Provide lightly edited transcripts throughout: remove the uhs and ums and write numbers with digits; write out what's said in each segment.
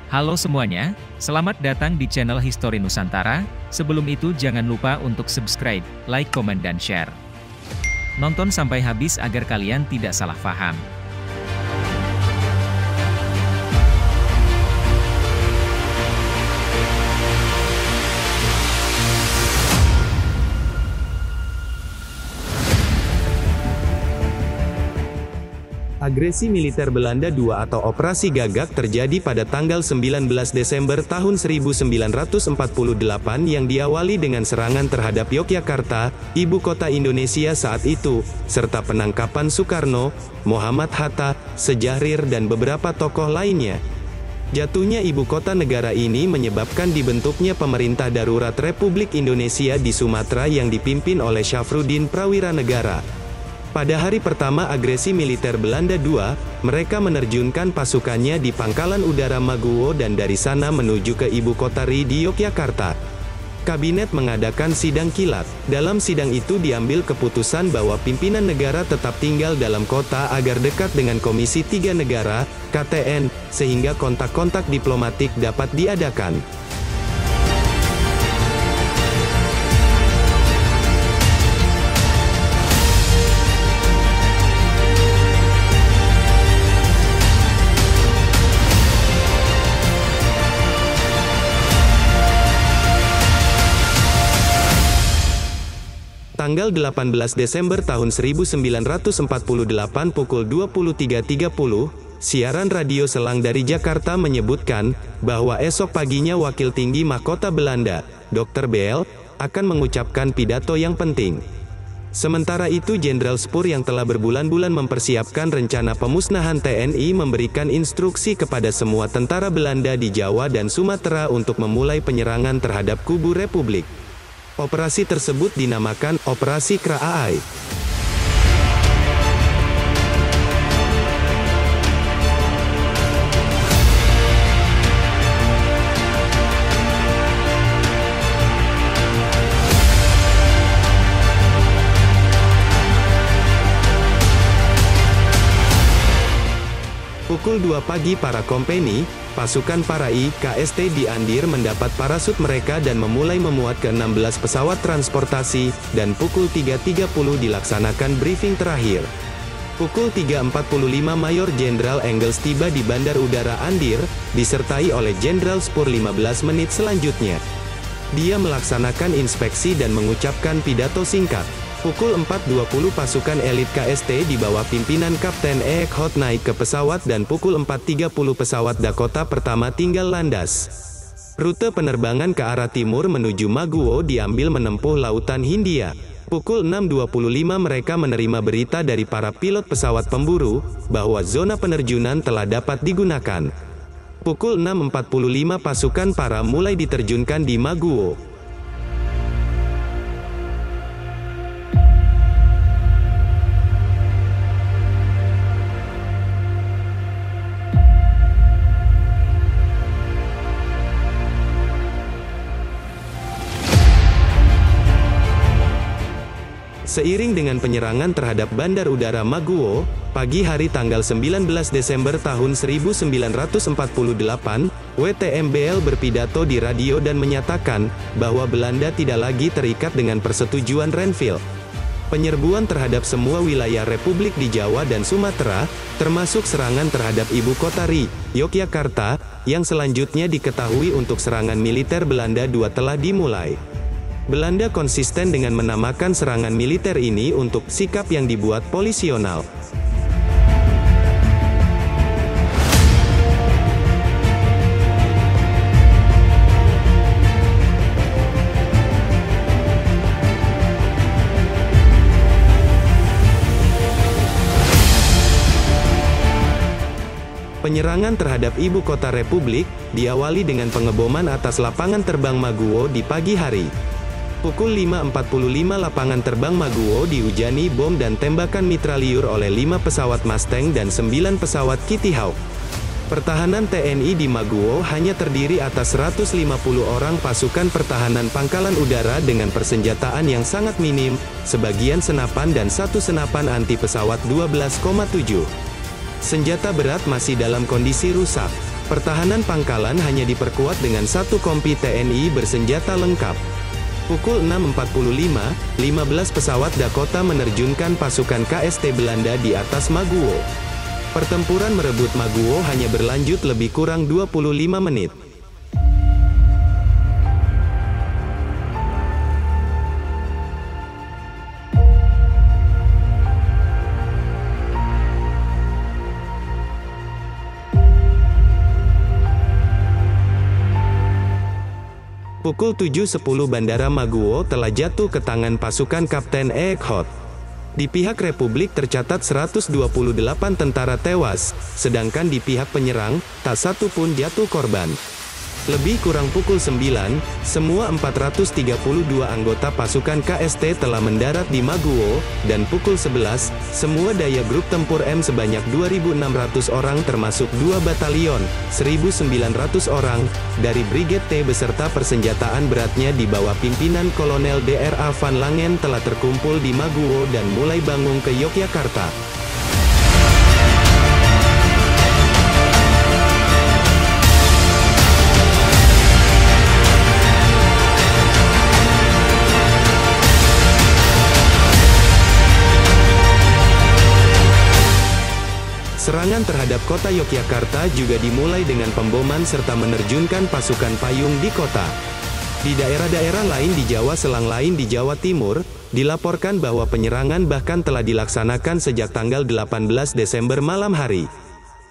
Halo semuanya, selamat datang di channel Histori Nusantara. Sebelum itu jangan lupa untuk subscribe, like, komen, dan share. Nonton sampai habis agar kalian tidak salah paham. Agresi militer Belanda II atau Operasi Gagak terjadi pada tanggal 19 Desember tahun 1948 yang diawali dengan serangan terhadap Yogyakarta, ibu kota Indonesia saat itu, serta penangkapan Soekarno, Muhammad Hatta, Sejahrir dan beberapa tokoh lainnya. Jatuhnya ibu kota negara ini menyebabkan dibentuknya pemerintah darurat Republik Indonesia di Sumatera yang dipimpin oleh Syafruddin Prawira Negara. Pada hari pertama agresi militer Belanda II, mereka menerjunkan pasukannya di Pangkalan Udara Maguwo dan dari sana menuju ke ibu kota RI di Yogyakarta. Kabinet mengadakan sidang kilat. Dalam sidang itu diambil keputusan bahwa pimpinan negara tetap tinggal dalam kota agar dekat dengan Komisi Tiga Negara, KTN, sehingga kontak-kontak diplomatik dapat diadakan. Tanggal 18 Desember tahun 1948 pukul 23.30, siaran radio Selang dari Jakarta menyebutkan bahwa esok paginya Wakil Tinggi Mahkota Belanda, Dr. Beel, akan mengucapkan pidato yang penting. Sementara itu Jenderal Spoor yang telah berbulan-bulan mempersiapkan rencana pemusnahan TNI memberikan instruksi kepada semua tentara Belanda di Jawa dan Sumatera untuk memulai penyerangan terhadap kubu Republik. Operasi tersebut dinamakan Operasi Kraai. Pukul 2 pagi para kompeni, pasukan Parai, KST di Andir mendapat parasut mereka dan memulai memuat ke 16 pesawat transportasi, dan pukul 3.30 dilaksanakan briefing terakhir. Pukul 3.45 Mayor Jenderal Engels tiba di Bandar Udara Andir, disertai oleh Jenderal Spoor 15 menit selanjutnya. Dia melaksanakan inspeksi dan mengucapkan pidato singkat. Pukul 4.20 pasukan elit KST di bawah pimpinan Kapten Eek Hot naik ke pesawat dan pukul 4.30 pesawat Dakota pertama tinggal landas. Rute penerbangan ke arah timur menuju Maguwo diambil menempuh Lautan Hindia. Pukul 6.25 mereka menerima berita dari para pilot pesawat pemburu, bahwa zona penerjunan telah dapat digunakan. Pukul 6.45 pasukan para mulai diterjunkan di Maguwo. Seiring dengan penyerangan terhadap Bandar Udara Maguwo, pagi hari tanggal 19 Desember tahun 1948, WTMBL berpidato di radio dan menyatakan bahwa Belanda tidak lagi terikat dengan persetujuan Renville. Penyerbuan terhadap semua wilayah Republik di Jawa dan Sumatera, termasuk serangan terhadap ibu kota RI, Yogyakarta, yang selanjutnya diketahui untuk serangan militer Belanda II telah dimulai. Belanda konsisten dengan menamakan serangan militer ini untuk sikap yang dibuat polisional. Penyerangan terhadap ibu kota Republik diawali dengan pengeboman atas lapangan terbang Maguwo di pagi hari. Pukul 5.45 lapangan terbang Maguwo dihujani bom dan tembakan mitraliur oleh 5 pesawat Mustang dan 9 pesawat Kitty Hawk. Pertahanan TNI di Maguwo hanya terdiri atas 150 orang pasukan pertahanan pangkalan udara dengan persenjataan yang sangat minim, sebagian senapan dan satu senapan anti pesawat 12,7. Senjata berat masih dalam kondisi rusak. Pertahanan pangkalan hanya diperkuat dengan satu kompi TNI bersenjata lengkap. Pukul 6.45, 15 pesawat Dakota menerjunkan pasukan KST Belanda di atas Maguwo. Pertempuran merebut Maguwo hanya berlanjut lebih kurang 25 menit. Pukul 7.10 Bandara Maguwo telah jatuh ke tangan pasukan Kapten Eekhot. Di pihak Republik tercatat 128 tentara tewas, sedangkan di pihak penyerang, tak satu pun jatuh korban. Lebih kurang pukul 9, semua 432 anggota pasukan KST telah mendarat di Maguwo, dan pukul 11, semua daya grup tempur M sebanyak 2.600 orang termasuk 2 batalion, 1.900 orang, dari Brigade T beserta persenjataan beratnya di bawah pimpinan Kolonel Dra. Van Langen telah terkumpul di Maguwo dan mulai bangun ke Yogyakarta. Serangan terhadap kota Yogyakarta juga dimulai dengan pemboman serta menerjunkan pasukan payung di kota. Di daerah-daerah lain di Jawa Selang lain di Jawa Timur, dilaporkan bahwa penyerangan bahkan telah dilaksanakan sejak tanggal 18 Desember malam hari.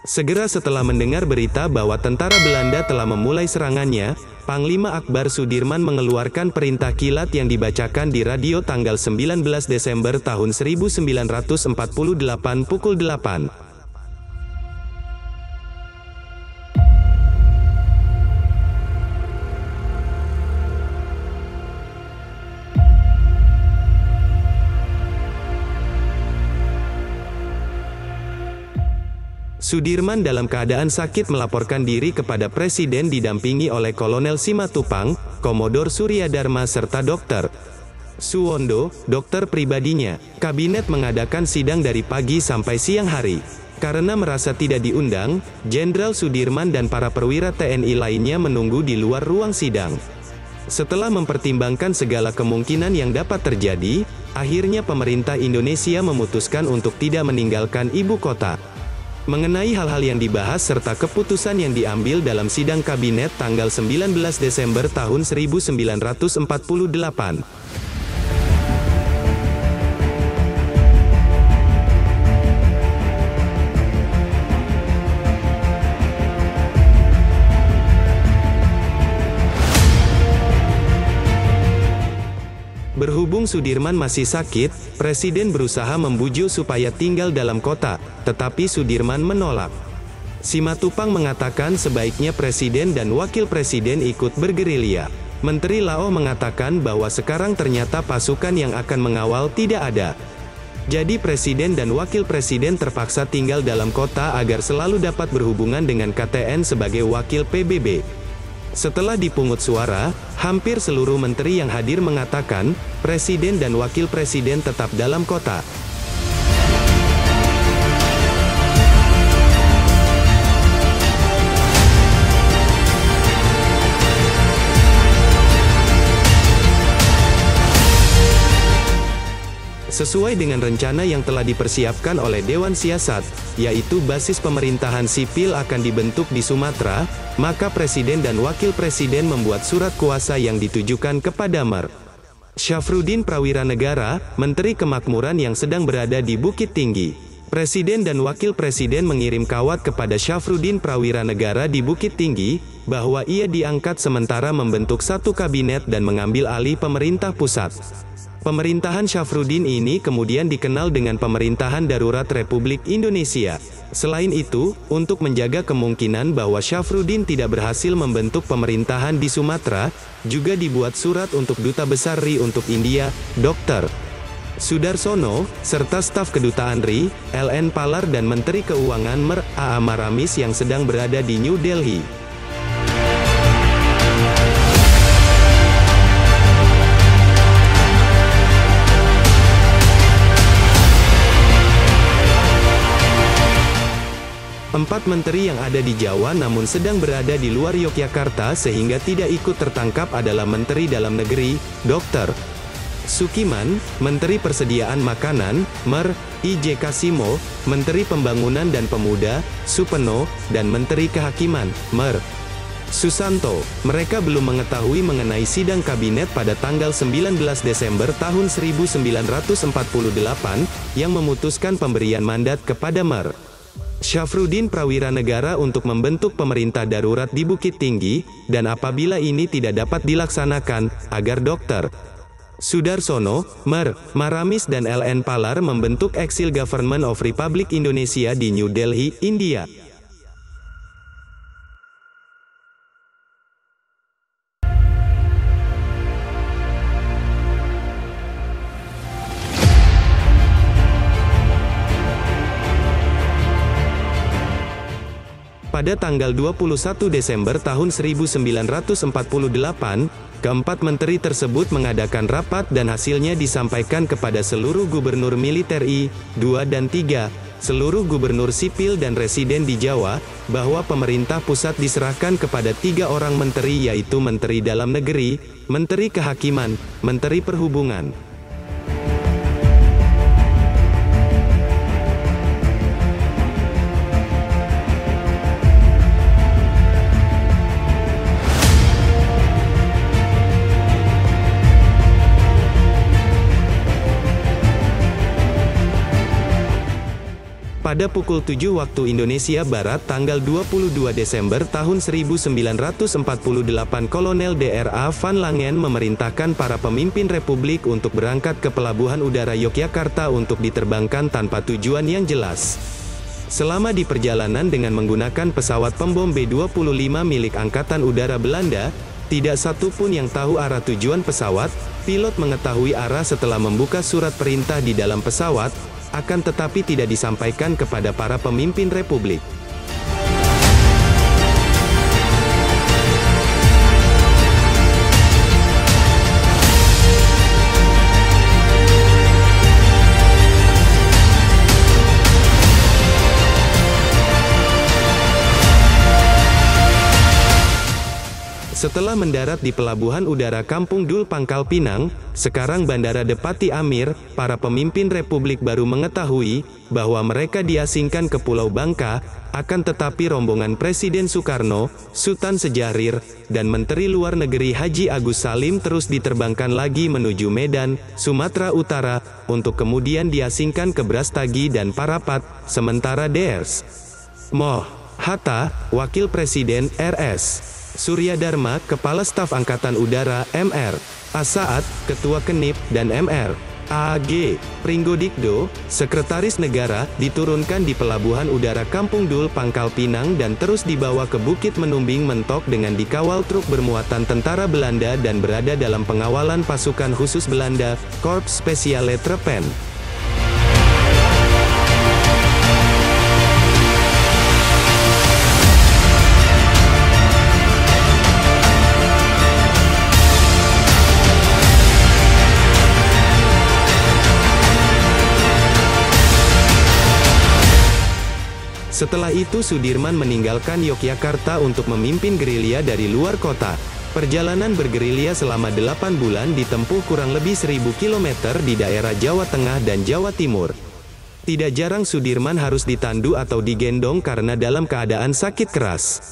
Segera setelah mendengar berita bahwa tentara Belanda telah memulai serangannya, Panglima Akbar Sudirman mengeluarkan perintah kilat yang dibacakan di radio tanggal 19 Desember tahun 1948 pukul 8. Sudirman dalam keadaan sakit melaporkan diri kepada Presiden didampingi oleh Kolonel Simatupang, Komodor Suryadharma serta Dr. Suwondo, dokter pribadinya. Kabinet mengadakan sidang dari pagi sampai siang hari. Karena merasa tidak diundang, Jenderal Sudirman dan para perwira TNI lainnya menunggu di luar ruang sidang. Setelah mempertimbangkan segala kemungkinan yang dapat terjadi, akhirnya pemerintah Indonesia memutuskan untuk tidak meninggalkan ibu kota. Mengenai hal-hal yang dibahas serta keputusan yang diambil dalam sidang kabinet tanggal 19 Desember tahun 1948. Berhubung Sudirman masih sakit, Presiden berusaha membujuk supaya tinggal dalam kota, tetapi Sudirman menolak. Simatupang mengatakan sebaiknya Presiden dan Wakil Presiden ikut bergerilya. Menteri Lao mengatakan bahwa sekarang ternyata pasukan yang akan mengawal tidak ada. Jadi Presiden dan Wakil Presiden terpaksa tinggal dalam kota agar selalu dapat berhubungan dengan KTN sebagai Wakil PBB. Setelah dipungut suara, hampir seluruh menteri yang hadir mengatakan, Presiden dan Wakil Presiden tetap dalam kota. Sesuai dengan rencana yang telah dipersiapkan oleh Dewan Siasat, yaitu basis pemerintahan sipil akan dibentuk di Sumatera, maka Presiden dan Wakil Presiden membuat surat kuasa yang ditujukan kepada Mer. Syafruddin Prawiranegara, Menteri Kemakmuran yang sedang berada di Bukit Tinggi. Presiden dan Wakil Presiden mengirim kawat kepada Syafruddin Prawiranegara di Bukit Tinggi, bahwa ia diangkat sementara membentuk satu kabinet dan mengambil alih pemerintah pusat. Pemerintahan Syafruddin ini kemudian dikenal dengan Pemerintahan Darurat Republik Indonesia. Selain itu, untuk menjaga kemungkinan bahwa Syafruddin tidak berhasil membentuk pemerintahan di Sumatera, juga dibuat surat untuk Duta Besar RI untuk India, Dr. Sudarsono, serta staf kedutaan RI, LN Palar dan Menteri Keuangan Mer. A. Maramis yang sedang berada di New Delhi. 4 menteri yang ada di Jawa namun sedang berada di luar Yogyakarta sehingga tidak ikut tertangkap adalah Menteri Dalam Negeri, Dr. Sukiman, Menteri Persediaan Makanan, Mer. I.J. Kasimo, Menteri Pembangunan dan Pemuda, Supeno, dan Menteri Kehakiman, Mer. Susanto. Mereka belum mengetahui mengenai sidang kabinet pada tanggal 19 Desember tahun 1948 yang memutuskan pemberian mandat kepada Mer. Syafruddin Prawira Negara untuk membentuk pemerintah darurat di Bukit Tinggi, dan apabila ini tidak dapat dilaksanakan, agar Dr. Sudarsono, Mer. Maramis dan L.N. Palar membentuk Exil Government of Republik Indonesia di New Delhi, India. Pada tanggal 21 Desember tahun 1948, keempat menteri tersebut mengadakan rapat dan hasilnya disampaikan kepada seluruh gubernur militer I, II dan III, seluruh gubernur sipil dan residen di Jawa, bahwa pemerintah pusat diserahkan kepada 3 orang menteri yaitu Menteri Dalam Negeri, Menteri Kehakiman, Menteri Perhubungan. Pada pukul 7 waktu Indonesia Barat tanggal 22 Desember tahun 1948 Kolonel Dra. Van Langen memerintahkan para pemimpin Republik untuk berangkat ke Pelabuhan Udara Yogyakarta untuk diterbangkan tanpa tujuan yang jelas. Selama di perjalanan dengan menggunakan pesawat pembom B-25 milik Angkatan Udara Belanda, tidak satu pun yang tahu arah tujuan pesawat. Pilot mengetahui arah setelah membuka surat perintah di dalam pesawat, akan tetapi tidak disampaikan kepada para pemimpin Republik. Setelah mendarat di Pelabuhan Udara Kampung Dul Pangkal Pinang, sekarang Bandara Depati Amir, para pemimpin Republik baru mengetahui bahwa mereka diasingkan ke Pulau Bangka, akan tetapi rombongan Presiden Soekarno, Sultan Syahrir, dan Menteri Luar Negeri Haji Agus Salim terus diterbangkan lagi menuju Medan, Sumatera Utara, untuk kemudian diasingkan ke Brastagi dan Parapat, sementara Drs. Moh. Hatta, Wakil Presiden, R.S. Surya Dharma, Kepala Staf Angkatan Udara, Mr. Asaat, Ketua Kenip, dan Mr. A.G. Pringgodikdo, Sekretaris Negara, diturunkan di Pelabuhan Udara Kampung Dul Pangkal Pinang dan terus dibawa ke Bukit Menumbing Mentok dengan dikawal truk bermuatan tentara Belanda dan berada dalam pengawalan pasukan khusus Belanda, Korps Speciale Trepen. Setelah itu Sudirman meninggalkan Yogyakarta untuk memimpin gerilya dari luar kota. Perjalanan bergerilya selama 8 bulan ditempuh kurang lebih 1000 km di daerah Jawa Tengah dan Jawa Timur. Tidak jarang Sudirman harus ditandu atau digendong karena dalam keadaan sakit keras.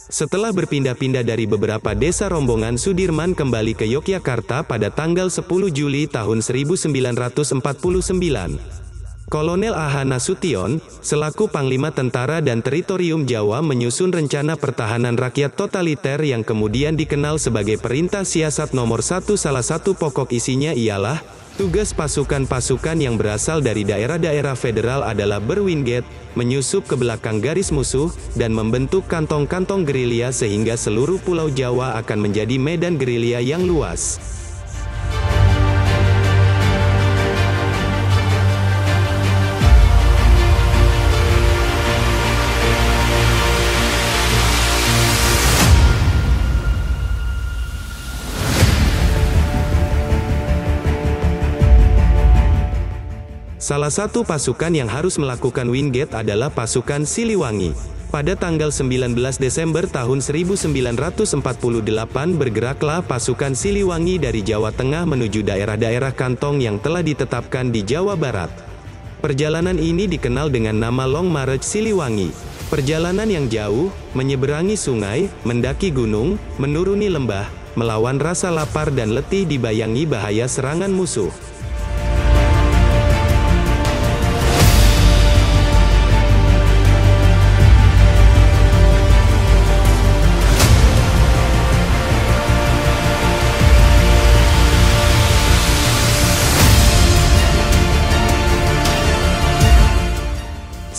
Setelah berpindah-pindah dari beberapa desa rombongan Sudirman kembali ke Yogyakarta pada tanggal 10 Juli tahun 1949. Kolonel A.H. Nasution, selaku Panglima Tentara dan Teritorium Jawa menyusun rencana pertahanan rakyat totaliter yang kemudian dikenal sebagai Perintah Siasat Nomor 1. Salah satu pokok isinya ialah, tugas pasukan-pasukan yang berasal dari daerah-daerah federal adalah berwinget, menyusup ke belakang garis musuh, dan membentuk kantong-kantong gerilya sehingga seluruh Pulau Jawa akan menjadi medan gerilya yang luas. Salah satu pasukan yang harus melakukan Wingate adalah pasukan Siliwangi. Pada tanggal 19 Desember tahun 1948 bergeraklah pasukan Siliwangi dari Jawa Tengah menuju daerah-daerah kantong yang telah ditetapkan di Jawa Barat. Perjalanan ini dikenal dengan nama Long March Siliwangi. Perjalanan yang jauh, menyeberangi sungai, mendaki gunung, menuruni lembah, melawan rasa lapar dan letih dibayangi bahaya serangan musuh.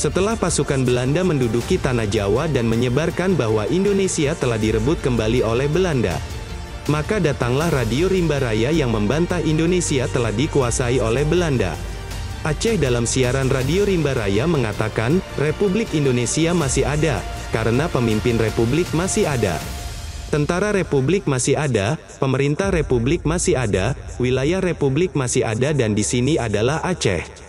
Setelah pasukan Belanda menduduki tanah Jawa dan menyebarkan bahwa Indonesia telah direbut kembali oleh Belanda, maka datanglah Radio Rimba Raya yang membantah Indonesia telah dikuasai oleh Belanda. Aceh dalam siaran Radio Rimba Raya mengatakan, Republik Indonesia masih ada, karena pemimpin Republik masih ada. Tentara Republik masih ada, pemerintah Republik masih ada, wilayah Republik masih ada dan di sini adalah Aceh.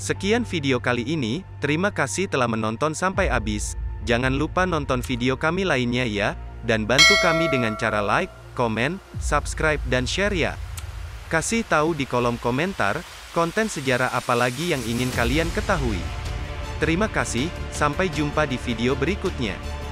Sekian video kali ini, terima kasih telah menonton sampai habis. Jangan lupa nonton video kami lainnya ya, dan bantu kami dengan cara like, komen, subscribe dan share ya. Kasih tahu di kolom komentar, konten sejarah apa lagi yang ingin kalian ketahui. Terima kasih, sampai jumpa di video berikutnya.